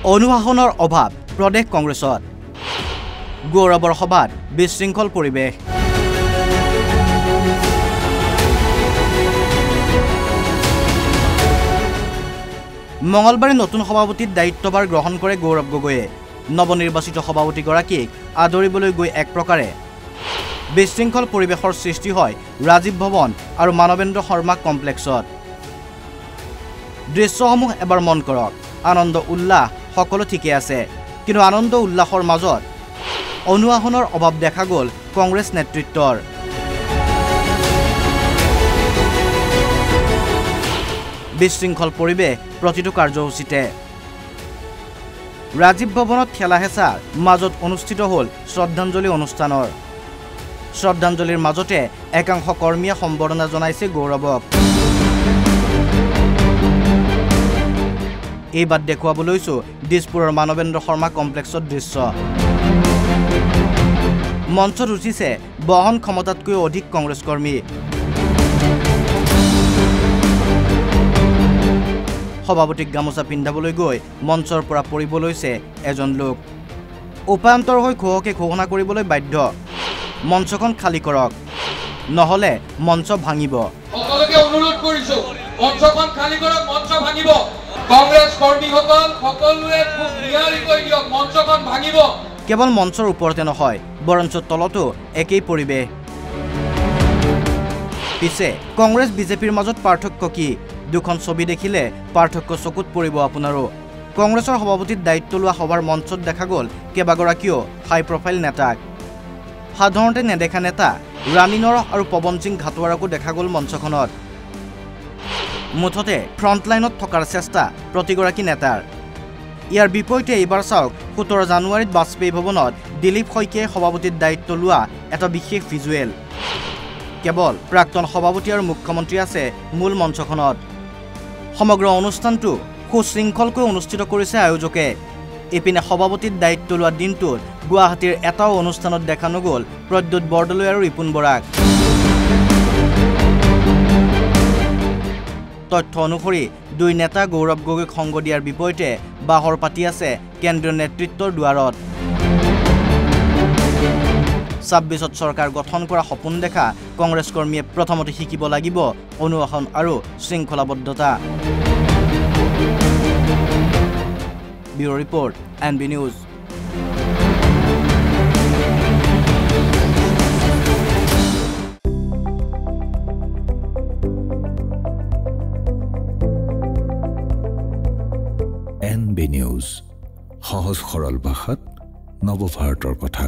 অনুশাসনৰ অভাৱ প্ৰদেশ কংগ্ৰেছত গৌৰৱৰ সভাত বিশৃংখল পৰিৱেশ মঙলবাৰে নতুন সভাপতিৰ দায়িত্বভাৰ গ্ৰহণ কৰে গৌৰৱ গগৈয়ে নৱনিৰ্বাচিত সভাপতিগৰাকীক আদৰিবলৈ গৈ এক প্ৰকাৰে বিশৃংখল পৰিৱেশৰ সৃষ্টি হয় ৰাজীৱ ভৱন আৰু মানৱেন্দ্ৰ শৰ্মা কমপ্লেক্সত দৃশ্যসমূহ এবাৰ মন কৰক আনন্দ উল্লাস সকলো ঠিকে আছে কিন্তু আনন্দ উল্লাসৰ মাজত অনুশাসনৰ অভাৱ দেখা গ'ল কংগ্ৰেছ নেতৃত্বৰ বিশৃংখল পৰিৱেশ প্ৰতিটো কাৰ্যসূচীতে ৰাজীৱ ভৱনত ঠেলা হেঁচাৰ মাজত অনুষ্ঠিত হ'ল শ্ৰদ্ধাঞ্জলি অনুষ্ঠানৰ শ্ৰদ্ধাঞ্জলিৰ মাজতে একাংশ কৰ্মীয়ে সম্বৰ্ধনা জনাইছে গৌৰৱক এইবাৰ দেখুৱাব লৈছো দিছপুৰৰ মানৱেন্দ্ৰ শৰ্মা কমপ্লেক্সৰ দৃশ্য মঞ্চত উঠিছে বহন ক্ষমতাতকৈ অধিক কংগ্ৰেছ কৰ্মী সভাপতিক গামোচা পিন্ধাবলৈ গৈ মঞ্চৰ পৰা পৰিব লৈছে এজন লোক উপায়ন্তৰ হৈ ঘোষকে ঘোষণা কৰিবলৈ বাধ্য মঞ্চখন খালী কৰক নহলে মঞ্চ ভাঙিব সকলোকে অনুৰোধ কৰিছো মঞ্চখন খালী কৰক মঞ্চ ভাঙিব কংগ্ৰেছ কৰ্মীসকল সকলোৱে খুব নিয়াৰিকৈ দিয়ক মঞ্চখন ভাঙিব কেৱল মঞ্চৰ ওপৰতে নহয় বৰঞ্চ তলতো একেই পৰিৱেশ পিছে কংগ্ৰেছ বিজেপিৰ মাজত পাৰ্থক্য কি দুখন ছবি দেখিলে পাৰ্থক্য চকুত পৰিব আপোনাৰো কংগ্ৰেছৰ সভাপতিৰ দায়িত্ব লোৱা সভাৰ মঞ্চত দেখা গ'ল কেইবাগৰাকীও হাই প্ৰফাইল নেতাক সাধাৰণতে নেদেখা নেতা ৰাণী নৰহ আৰু পৱন সিং ঘাটোৱাৰকো দেখা গ'ল মঞ্চখনত মুঠতে ফ্ৰণ্টলাইনত থকাৰ চেষ্টা প্ৰতিগৰাকী নেতাৰ ইয়াৰ বিপৰীতে এইবাৰ চাওক 17 জানুৱাৰীত বাজপেয়ী ভৱনত দিলীপ শইকীয়াই সভাপতিৰ দায়িত্ব লোৱা এটা বিশেষ ভিজুৱেল কেৱল প্ৰাক্তন সভাপতি আৰু মুখ্যমন্ত্ৰী আছে মূল মঞ্চখনত সমগ্ৰ অনুষ্ঠানটো সুশৃংখলকৈ অনুষ্ঠিত কৰিছে আয়োজকে এপিনে সভাপতিৰ দায়িত্ব লোৱা দিনটোত গুৱাহাটীৰ এটাও অনুষ্ঠানত দেখা নগ'ল প্ৰদ্যুৎ বৰদলৈ আৰু ৰিপুণ বৰাক তথ্য অনুসৰি দুই নেতা গৌৰৱ গগৈক সংগ দিয়াৰ বিপৰীতে বাহৰ পাতি আছে কেন্দ্ৰীয় নেতৃত্বৰ দুৱাৰত 26ত চৰকাৰ গঠন কৰা সপোন দেখা কংগ্ৰেছ কৰ্মীয়ে প্ৰথমতে শিকিব লাগিব অনুশাসন আৰু শৃংখলাবদ্ধতা bureau report NB news NB news সহজ সৰল ভাষাত নৱভাৰতৰ কথা